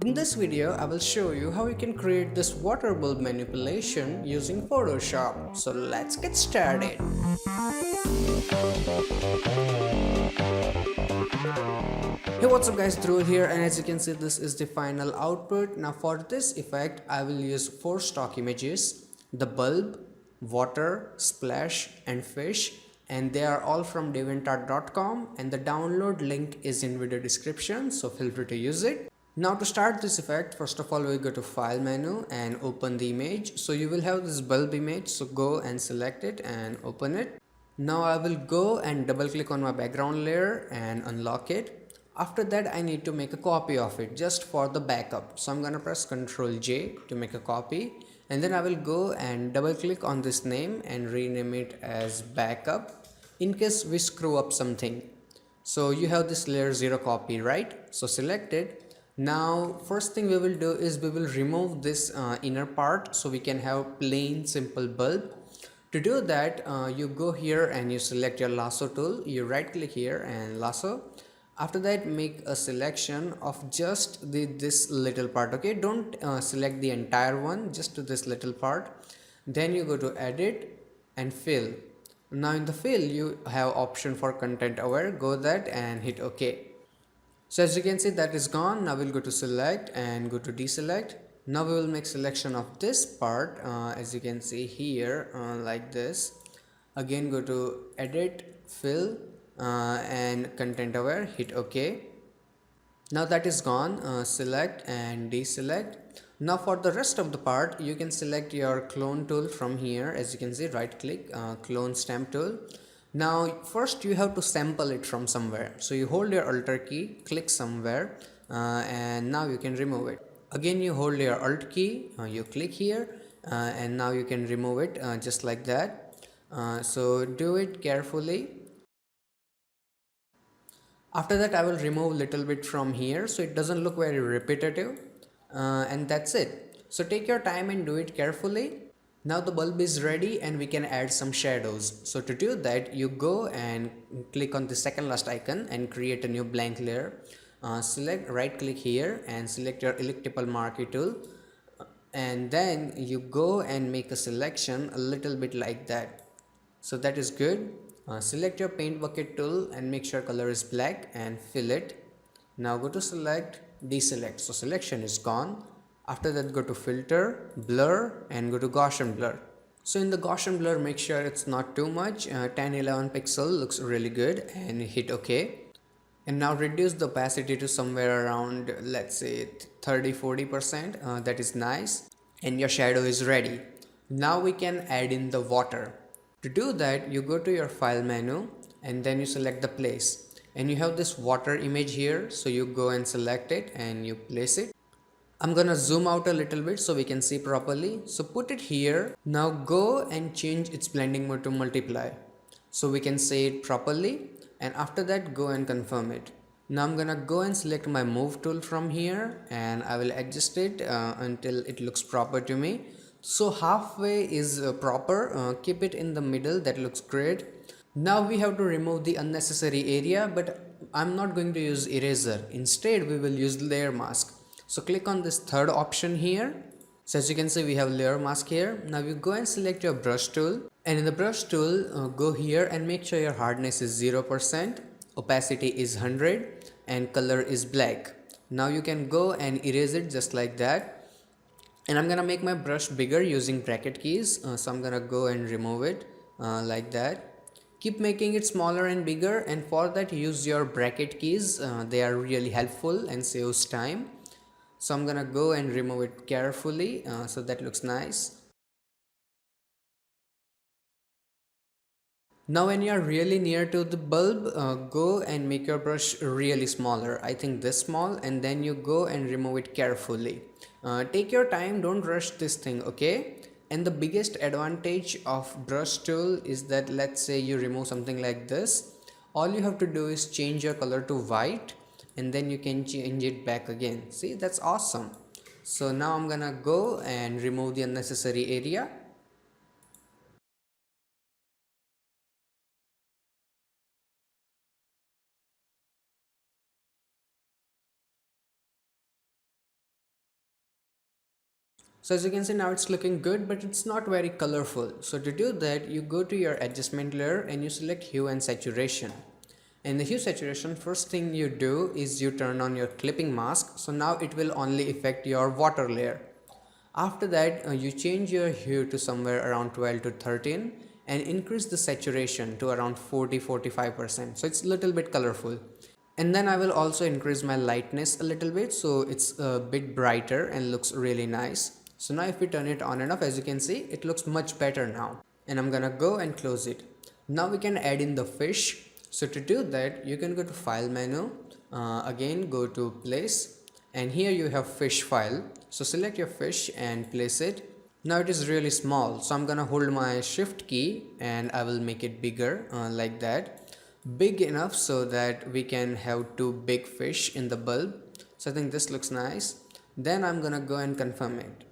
In this video, I will show you how you can create this water bulb manipulation using Photoshop. So let's get started. Hey, what's up guys, Dhruv here, and as you can see this is the final output. Now for this effect I will use 4 stock images: the bulb, water, splash and fish, and they are all from deviantart.com, and the download link is in video description, so feel free to use it. Now to start this effect, first of all we go to file menu and open the image. So you will have this bulb image, so go and select it and open it. Now I will go and double click on my background layer and unlock it. After that I need to make a copy of it just for the backup. So I'm gonna press Ctrl J to make a copy, and then I will go and double click on this name and rename it as backup in case we screw up something. So you have this layer 0 copy, right? So select it. Now first thing we will do is we will remove this inner part so we can have plain simple bulb. To do that, you go here and you select your lasso tool, you right click here and lasso. After that make a selection of just this little part, okay? Don't select the entire one, just to this little part. Then you go to edit and fill. Now in the fill you have option for content aware, go that and hit OK. So as you can see that is gone. Now we'll go to select and go to deselect. Now we will make selection of this part, as you can see here, like this. Again go to edit, fill and content aware, hit OK. Now that is gone. Select and deselect. Now for the rest of the part you can select your clone tool from here. As you can see, right click, clone stamp tool. Now first you have to sample it from somewhere, so you hold your alt key, click somewhere, and now you can remove it. Again you hold your alt key, you click here, and now you can remove it just like that. So do it carefully. After that I will remove little bit from here so it doesn't look very repetitive, and that's it. So take your time and do it carefully. Now the bulb is ready and we can add some shadows. So to do that you go and click on the second last icon and create a new blank layer. Select, right click here and select your elliptical marquee tool, and then you go and make a selection a little bit like that. So that is good. Select your paint bucket tool and make sure color is black and fill it. Now go to select, deselect, so selection is gone. After that go to filter, blur and go to Gaussian blur. So in the Gaussian blur make sure it's not too much, 10-11 pixel looks really good, and hit OK. And now reduce the opacity to somewhere around, let's say 30-40%. That is nice, and your shadow is ready. Now we can add in the water. To do that you go to your file menu and then you select the place, and you have this water image here, so you go and select it and you place it. I'm gonna zoom out a little bit so we can see properly, so put it here. Now go and change its blending mode to multiply so we can see it properly, and after that go and confirm it. Now I'm gonna go and select my move tool from here and I will adjust it until it looks proper to me. So halfway is proper, keep it in the middle, that looks great. Now we have to remove the unnecessary area, but I'm not going to use eraser, instead we will use layer mask. So click on this third option here. So as you can see we have layer mask here. Now you go and select your brush tool, and in the brush tool go here and make sure your hardness is 0%, opacity is 100 and color is black. Now you can go and erase it just like that. And I'm gonna make my brush bigger using bracket keys, so I'm gonna go and remove it like that. Keep making it smaller and bigger, and for that use your bracket keys, they are really helpful and saves time. So I'm gonna go and remove it carefully, so that looks nice. Now when you are really near to the bulb, go and make your brush really smaller, I think this small, and then you go and remove it carefully. Take your time, don't rush this thing, okay? And the biggest advantage of brush tool is that, let's say you remove something like this, all you have to do is change your color to white and then you can change it back again. See, that's awesome. So now I'm gonna go and remove the unnecessary area. So as you can see now it's looking good, but it's not very colorful. So to do that, you go to your adjustment layer and you select hue and saturation. In the hue saturation, first thing you do is you turn on your clipping mask. So now it will only affect your water layer. After that, you change your hue to somewhere around 12 to 13 and increase the saturation to around 40-45%. So it's a little bit colorful. And then I will also increase my lightness a little bit so it's a bit brighter and looks really nice. So now if we turn it on and off, as you can see, it looks much better now. And I'm gonna go and close it. Now we can add in the fish. So to do that, you can go to file menu, again go to place, and here you have fish file. So select your fish and place it. Now it is really small, so I'm gonna hold my shift key and I will make it bigger, like that, big enough so that we can have two big fish in the bulb. So I think this looks nice. Then I'm gonna go and confirm it.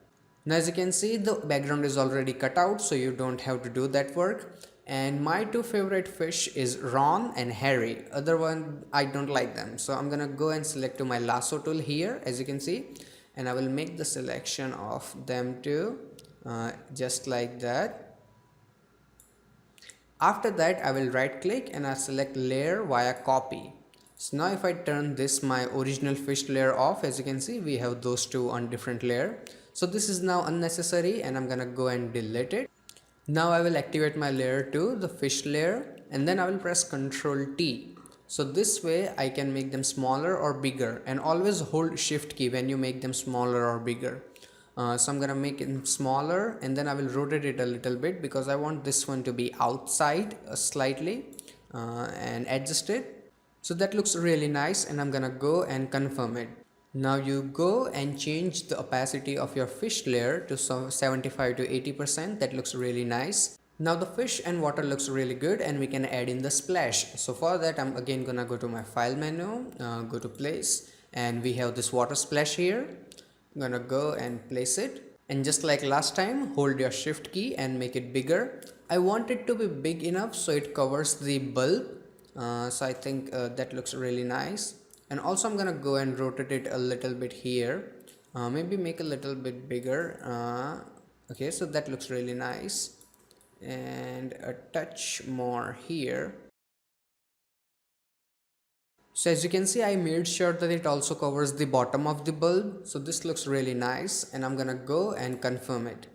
Now as you can see, the background is already cut out, so you don't have to do that work. And my two favorite fish is Ron and Harry. Other one, I don't like them. So I'm gonna go and select to my lasso tool here, as you can see, and I will make the selection of them too, just like that. After that, I will right click and I select layer via copy. So now if I turn this my original fish layer off, as you can see, we have those two on different layer. So this is now unnecessary and I'm gonna go and delete it. Now I will activate my layer 2, the fish layer, and then I will press Ctrl T. So this way I can make them smaller or bigger, and always hold shift key when you make them smaller or bigger. So I'm gonna make it smaller and then I will rotate it a little bit because I want this one to be outside slightly, and adjust it. So that looks really nice and I'm gonna go and confirm it. Now you go and change the opacity of your fish layer to 75 to 80%. That looks really nice. Now the fish and water looks really good and we can add in the splash. So for that I'm again gonna go to my file menu, go to place, and we have this water splash here. I'm gonna go and place it, and just like last time, hold your shift key and make it bigger. I want it to be big enough so it covers the bulb. So I think that looks really nice. And also I'm gonna go and rotate it a little bit here, maybe make a little bit bigger. Okay, so that looks really nice, and a touch more here. So as you can see, I made sure that it also covers the bottom of the bulb. So this looks really nice and I'm gonna go and confirm it.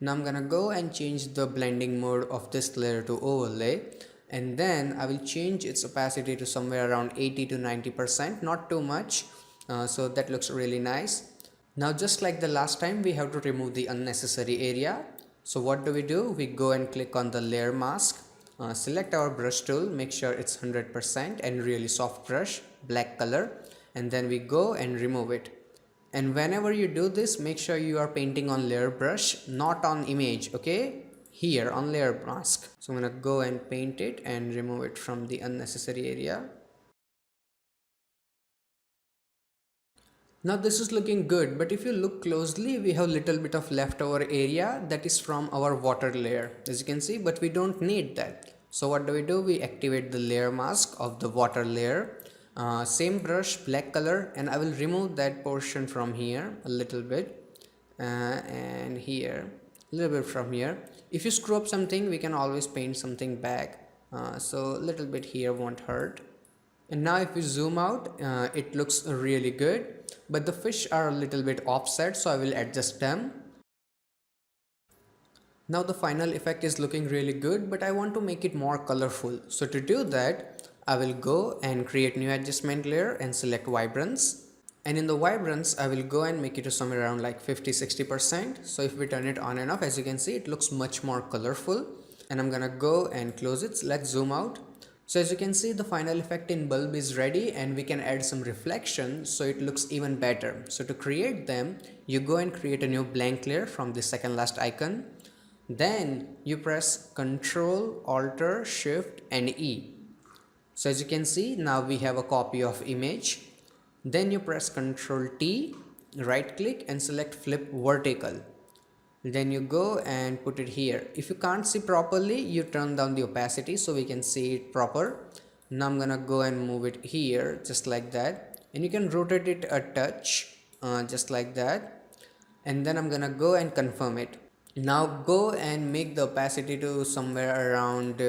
Now I'm gonna go and change the blending mode of this layer to overlay, and then I will change its opacity to somewhere around 80 to 90%, not too much. So that looks really nice. Now just like the last time, we have to remove the unnecessary area. So what do? We go and click on the layer mask, select our brush tool, make sure it's 100% and really soft brush, black color, and then we go and remove it. And whenever you do this, make sure you are painting on layer brush, not on image, okay? Here on layer mask. So I'm gonna go and paint it and remove it from the unnecessary area. Now this is looking good, but if you look closely, we have little bit of leftover area that is from our water layer, as you can see, but we don't need that. So what do? We activate the layer mask of the water layer, same brush, black color, and I will remove that portion from here a little bit, and here a little bit from here. If you screw up something, we can always paint something back, so a little bit here won't hurt. And now if we zoom out, it looks really good, but the fish are a little bit offset, so I will adjust them. Now the final effect is looking really good, but I want to make it more colorful. So to do that, I will go and create new adjustment layer and select vibrance. And in the vibrance, I will go and make it to somewhere around like 50-60%. So if we turn it on and off, as you can see, it looks much more colorful. And I'm gonna go and close it. So let's zoom out. So as you can see, the final effect in bulb is ready, and we can add some reflection so it looks even better. So to create them, you go and create a new blank layer from the second last icon. Then you press Ctrl, Alt, Shift and E. So as you can see, now we have a copy of image. Then you press Ctrl T, right click and select flip vertical. Then you go and put it here. If you can't see properly, you turn down the opacity so we can see it proper. Now I'm gonna go and move it here just like that, and you can rotate it a touch, just like that. and then I'm gonna go and confirm it. Now go and make the opacity to somewhere around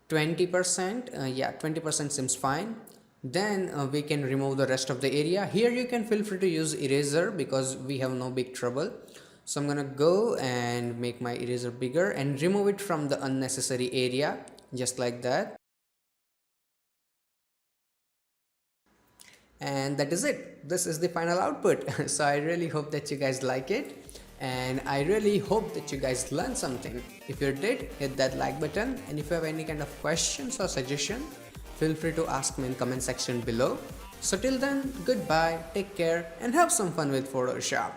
20%. Yeah, 20% seems fine. Then we can remove the rest of the area. Here you can feel free to use eraser because we have no big trouble. So I'm gonna go and make my eraser bigger and remove it from the unnecessary area, just like that. And that is it. This is the final output. So I really hope that you guys like it, and I really hope that you guys learned something. If you did, hit that like button, and if you have any kind of questions or suggestion, feel free to ask me in comment section below. So till then, goodbye, take care, and have some fun with Photoshop.